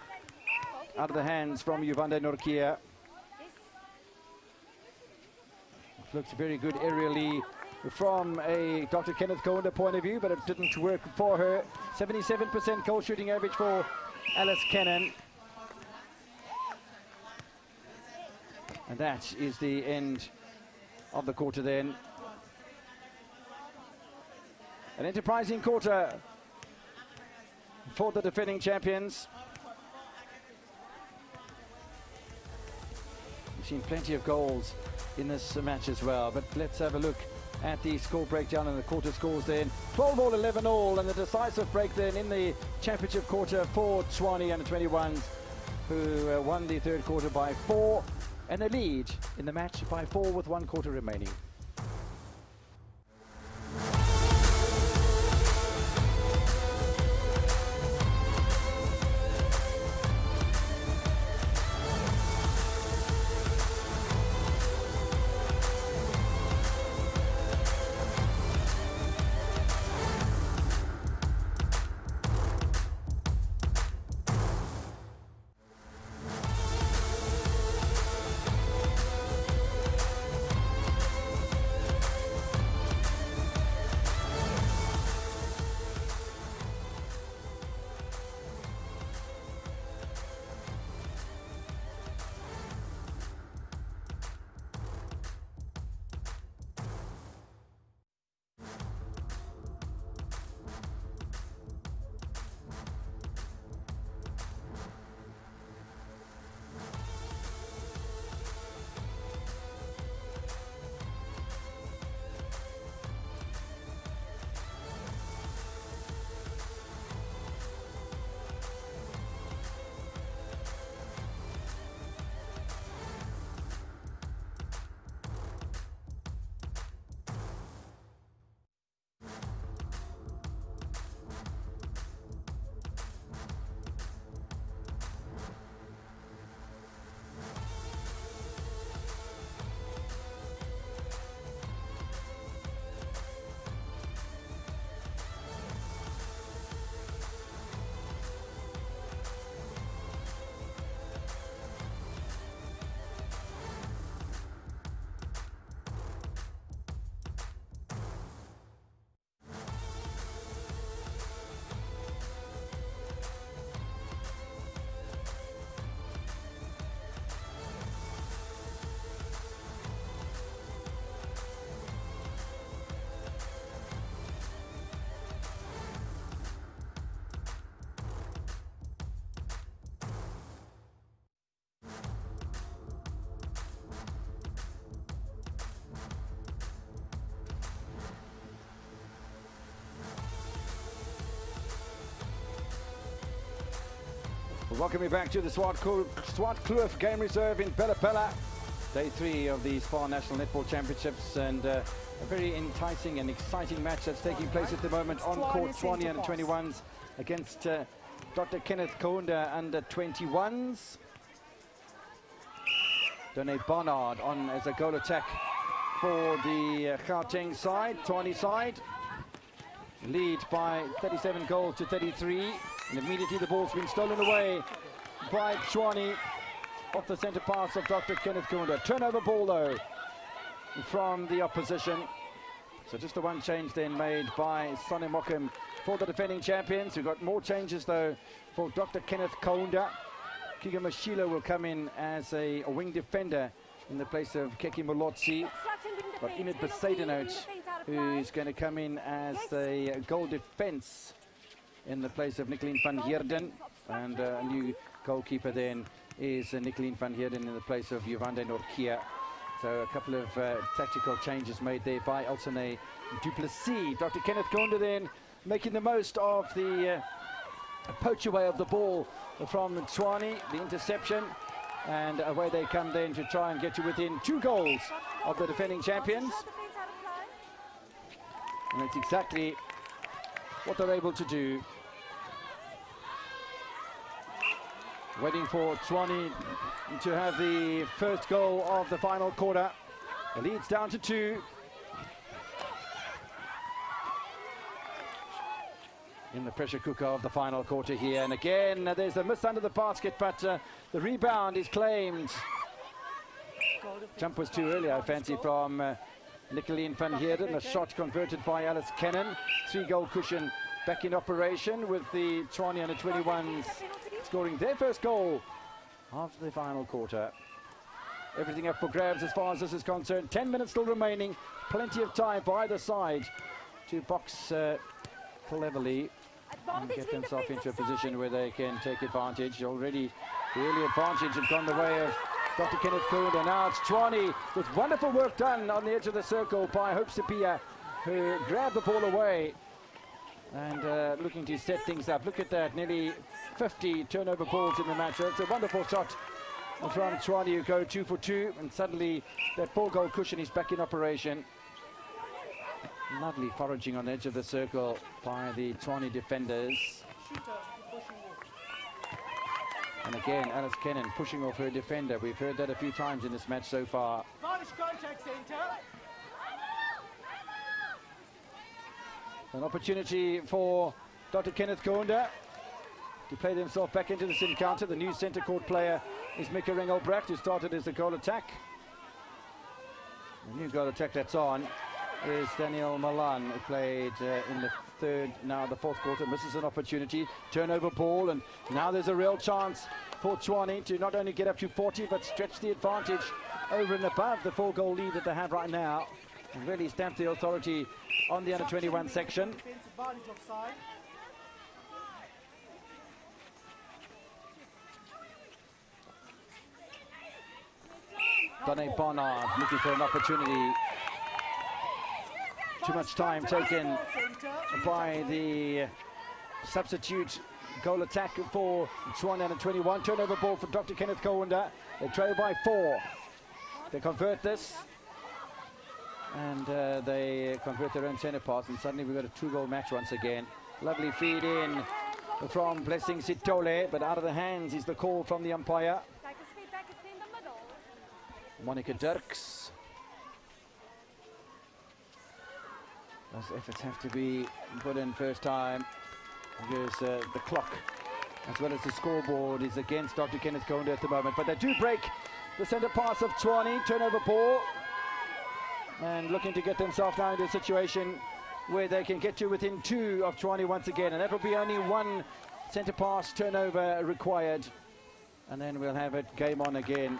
out of the hands from Yuvande Nortje. Looks very good aerially from a Dr. Kenneth Kaunda point of view, but it didn't work for her. 77% goal shooting average for Alice Cannon. And that is the end of the quarter then. An enterprising quarter for the defending champions. We've seen plenty of goals in this match as well, but let's have a look at the score breakdown and the quarter scores then. 12-all, 11-all, and the decisive break then in the championship quarter for Tshwane under 21s, who won the third quarter by 4, and they lead in the match by 4 with 1 quarter remaining. Well, welcome you back to the Swartkloof Game Reserve in Bella Bella. Day 3 of the SPAR National Netball Championships, and a very enticing and exciting match that's taking place at the moment on court. Tshwane under 21s against Dr. Kenneth Kaunda under 21s. Done Barnard on as a goal attack for the Gauteng side, Tshwane side. Lead by 37 goals to 33. And immediately the ball's been stolen away by Tshwane off the centre pass of Dr. Kenneth Kaunda. Turnover ball though from the opposition. So just the one change then made by Sonny Mokum for the defending champions. We've got more changes though for Dr. Kenneth Kaunda. Kiga Mashilo will come in as a wing defender in the place of Keki Molotsi. But Enid Besaidenout, who's going to come in as a goal defence in the place of Nicolene van Heerden, and a new goalkeeper then is Nicolene van Heerden in the place of Yvonne Norkia. So a couple of tactical changes made there by Elsene Duplessis. Dr. Kenneth Kaunda then making the most of the poach away of the ball from Tshwane, the interception, and away they come then to try and get to within 2 goals of the defending champions. And that's exactly what they're able to do. Waiting for Tshwane to have the first goal of the final quarter. The lead's down to 2. In the pressure cooker of the final quarter here. And again, there's a miss under the basket, but the rebound is claimed. Jump was too early, I fancy, from Nicolene van Heerden. A shot converted by Alice Cannon. 3-goal cushion back in operation with the Tshwane under 21s scoring their first goal of the final quarter. Everything up for grabs as far as this is concerned. 10 minutes still remaining. Plenty of time for either side to box cleverly and get themselves into a position where they can take advantage. Already the early advantage had gone the way of Dr. Kenneth Kaunda. Now it's Tshwane with wonderful work done on the edge of the circle by Hope Sapia, who grabbed the ball away and looking to set things up. Look at that, nearly 50 turnover balls in the match. So it's a wonderful shot from Tshwane, who go 2 for 2, and suddenly that 4-goal cushion is back in operation. Lovely foraging on the edge of the circle by the Tshwane defenders. And again, Alice Cannon pushing off her defender. We've heard that a few times in this match so far. Contact center. An opportunity for Dr. Kenneth Kaunda to play themselves back into this encounter. The new centre court player is Mika Ringelbracht, who started as the goal attack. The new goal attack that's on is Daniel Malan, who played in the third, now the fourth quarter. Misses an opportunity, turnover ball, and now there's a real chance for Tshwane to not only get up to 40 but stretch the advantage over and above the 4-goal lead that they have right now, and really stamp the authority on the under-21 section. Dane Barnard looking for an opportunity. Too much time taken by the substitute goal attack for Tshwane under 21. Turnover ball for Dr. Kenneth Kaunda. They trail by 4. They convert this, and they convert their own centre pass, and suddenly we've got a 2-goal match once again. Lovely feed in from Blessing Sitole, but out of the hands is the call from the umpire. Monica Dirks. Those efforts have to be put in first time because the clock as well as the scoreboard is against Dr. Kenneth Kaunda at the moment. But they do break the centre pass of Tshwane, turnover ball, and looking to get themselves now into a situation where they can get to within 2 of Tshwane once again, and that will be only 1 centre pass turnover required, and then we'll have it game on again.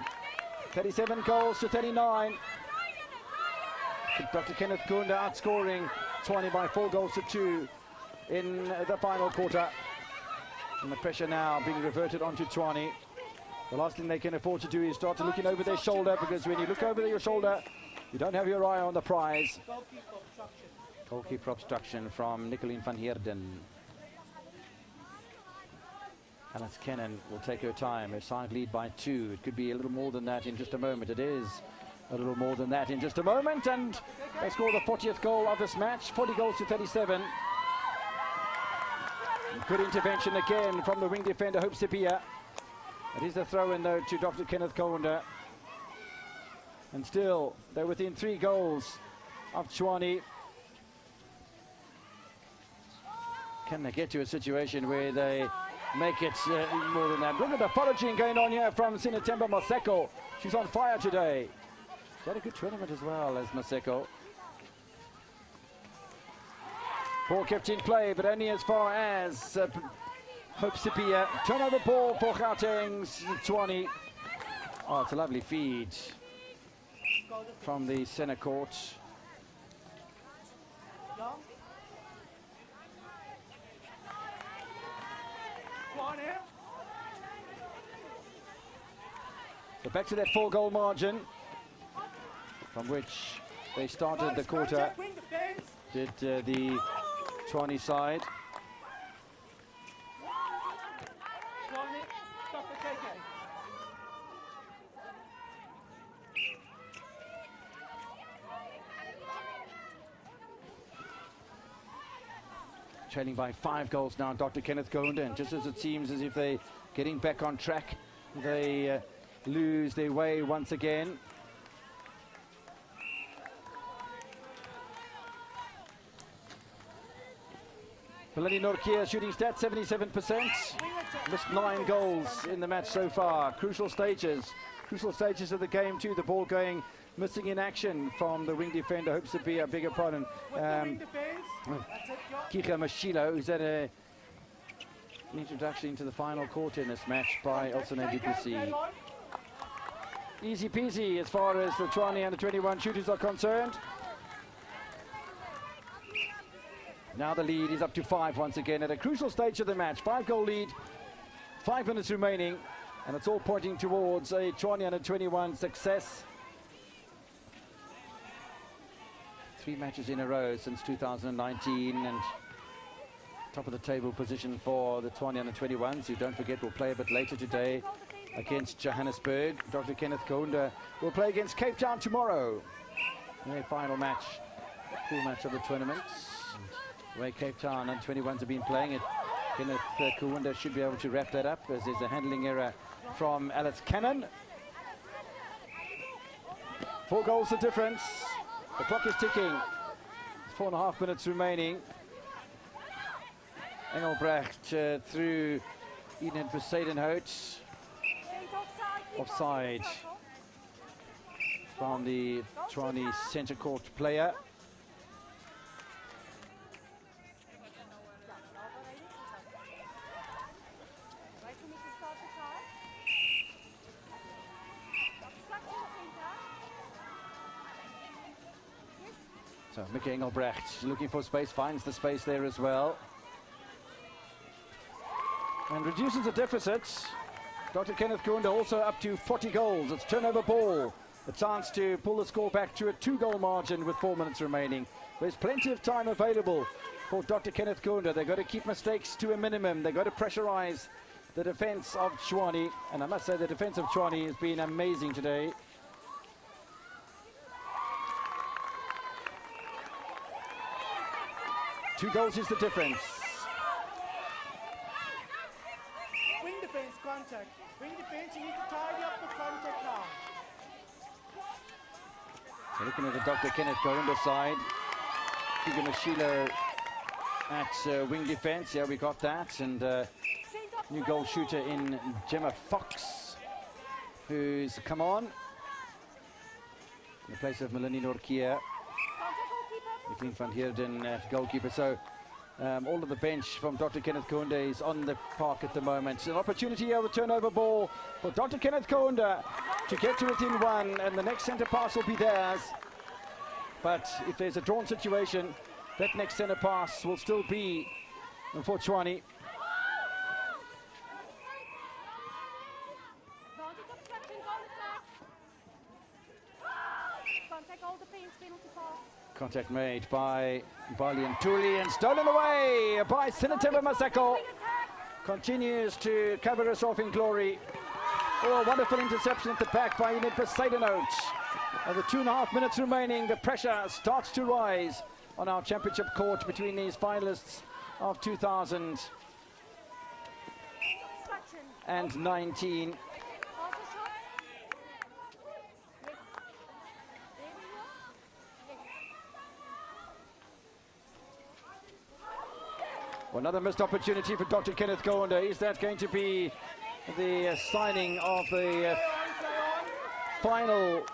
37 goals to 39. Dr. Kenneth Kaunda outscoring Tshwane by 4 goals to 2 in the final quarter. And the pressure now being reverted onto Tshwane. The last thing they can afford to do is start looking over their shoulder, because when you look over your shoulder, you don't have your eye on the prize. Goalkeeper obstruction from Nicolene van Heerden. Alex Kenneth will take her time. Her side lead by 2. It could be a little more than that in just a moment. It is a little more than that in just a moment. And they score the 40th goal of this match. 40 goals to 37. Good intervention again from the wing defender, Hope Sipia. It is a throw-in, though, to Dr. Kenneth Kaunda. And still, they're within 3 goals of Tshwane. Can they get to a situation where they make it more than that? Look at the foraging going on here from Sinatemba Maseko. She's on fire today. She's had a good tournament as well as Maseko. Ball kept in play, but only as far as Hope Sipia. Turnover ball for Gauteng's Tshwane. Oh, it's a lovely feed from the centre court. So back to that 4-goal margin from which they started the quarter. Did the Tshwane side. Trailing by 5 goals now, Dr. Kenneth Kaunda, and just as it seems as if they're getting back on track, they lose their way once again. Melanie Norkia shooting stats 77%, missed 9 goals in the match so far. Crucial stages of the game too. The ball going missing in action from the wing defender, Hope Sipia, bigger pardon. Kika Mashilo, who's had an introduction into the final quarter in this match by Elson NDPC. Easy peasy as far as the Tshwane under 21 shooters are concerned. Now the lead is up to 5 once again at a crucial stage of the match. 5-goal lead, 5 minutes remaining, and it's all pointing towards a Tshwane under 21 success. 3 matches in a row since 2019, and top of the table position for the Tshwane under 21s, who, don't forget, will play a bit later today against Johannesburg. Dr. Kenneth Kaunda will play against Cape Town tomorrow. Their final match, full match of the tournament. The way Cape Town under 21s have been playing it, Kenneth Kaunda should be able to wrap that up, as there's a handling error from Alex Cannon. 4 goals the difference. The clock is ticking. 4.5 minutes remaining. Engelbrecht through Eden Poseidonhout. Offside from the Tshwane centre court player. So Mickey Engelbrecht looking for space, finds the space there as well. And reduces the deficit. Dr. Kenneth Kaunda also up to 40 goals. It's turnover ball. A chance to pull the score back to a 2-goal margin with 4 minutes remaining. There's plenty of time available for Dr. Kenneth Kaunda. They've got to keep mistakes to a minimum. They've got to pressurize the defense of Tshwane. And I must say the defense of Tshwane has been amazing today. Two goals is the difference. Wing defense contact. Wing defense, you need to tidy up the contact now. So looking at the Dr. Kenneth Kaunda side, Keegan Mashilo at wing defense. Yeah, we got that. And new goal shooter in Gemma Fox, who's come on in the place of Melanie Norkia. Nicoline van Heerden at goalkeeper. So all of the bench from Dr. Kenneth Kaunda is on the park at the moment. An opportunity here with turnover ball for Dr. Kenneth Kaunda to get to within 1, and the next centre pass will be theirs. But if there's a drawn situation, that next centre pass will still be for Tshwane. Contact made by Bali and Tuli, and stolen away by Sinatemba Maseko. continues to cover herself in glory. Oh, a wonderful interception at the back by Enid Poseidonot. Over 2.5 minutes remaining, the pressure starts to rise on our championship court between these finalists of 2019. Well, another missed opportunity for Dr. Kenneth Kaunda. Is that going to be the signing of the final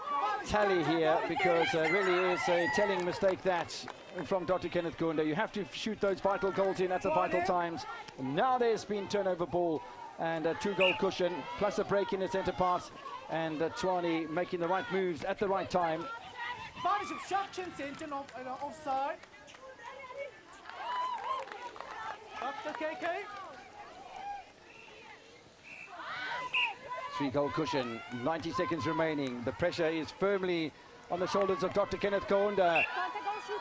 tally here? Because really is a telling mistake that from Dr. Kenneth Kaunda. You have to shoot those vital goals in at the vital times. Now there's been turnover ball and a 2-goal cushion, plus a break in the centre part, and Tshwane making the right moves at the right time. Advantage of Shakchan centre offside. Dr. KK. 3-goal cushion, 90 seconds remaining. The pressure is firmly on the shoulders of Dr. Kenneth Kaunda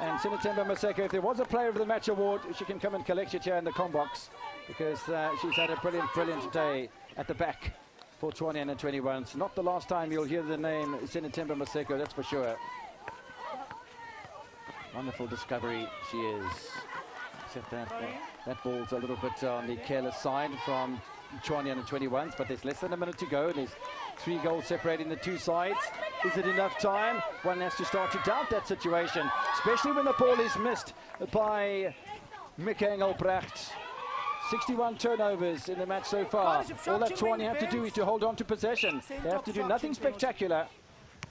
and Sinatemba Maseko. If there was a Player of the Match award, she can come and collect it here in the combox, because she's had a brilliant day at the back for Tshwane under 21s. Not the last time you'll hear the name Sinatemba Maseko, that's for sure. Wonderful discovery she is. Except that ball's a little bit on the careless side from Tshwane under 21s, but there's less than a minute to go. There's 3 goals separating the two sides. Is it enough time? One has to start to doubt that situation, especially when the ball is missed by Mika Engelbrecht. 61 turnovers in the match so far. All that Tshwane have to do is to hold on to possession. They have to do nothing spectacular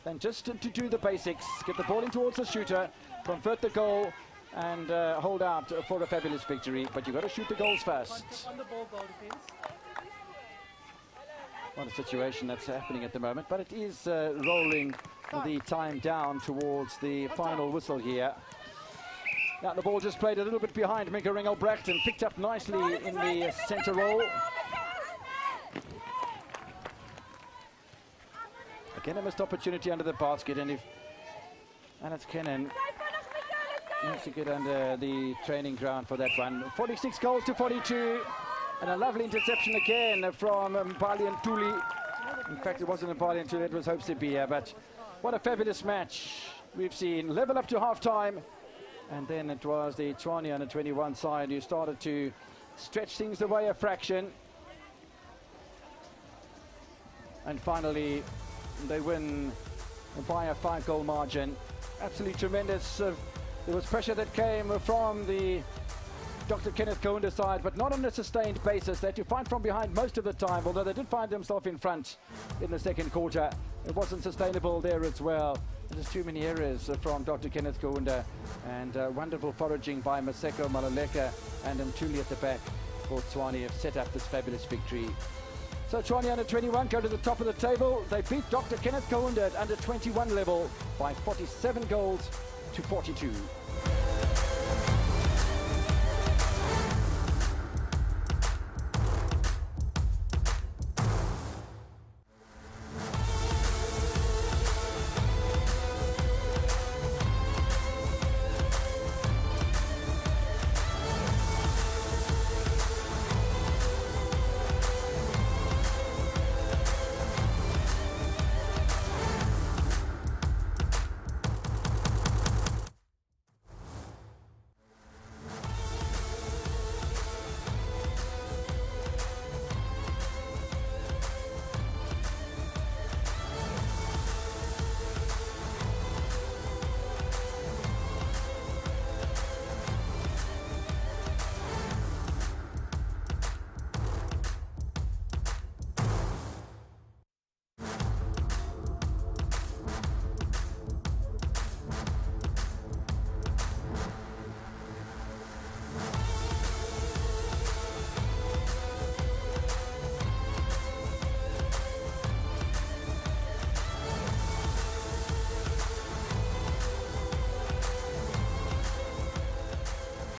than just to do the basics. Get the ball in towards the shooter, convert the goal, and hold out for a fabulous victory. But you've got to shoot the goals first. Not a situation that's happening at the moment, but it is rolling the time down towards the final whistle here. Now the ball just played a little bit behind Mika Engelbrecht and picked up nicely in the centre roll. Again, a missed opportunity under the basket, and it's Kenneth needs to get under the training ground for that one. 46 goals to 42. And a lovely interception again from Mpali and Tuli. In fact, it wasn't Mpali and Tuli, it was Hope Sibia. But what a fabulous match we've seen. Level up to half-time. And then it was the Tshwane under 21 side who started to stretch things away a fraction. And finally, they win by a 5-goal margin. Absolutely tremendous. There was pressure that came from the Dr. Kenneth Kaunda side, but not on a sustained basis. They had to fight from behind most of the time, although they did find themselves in front in the second quarter. It wasn't sustainable there as well. There's too many errors from Dr. Kenneth Kaunda, and wonderful foraging by Maseko, Maluleka, and Mtuli at the back for Tshwane have set up this fabulous victory. So Tshwane under 21 go to the top of the table. They beat Dr. Kenneth Kaunda at under 21 level by 47 goals to 42.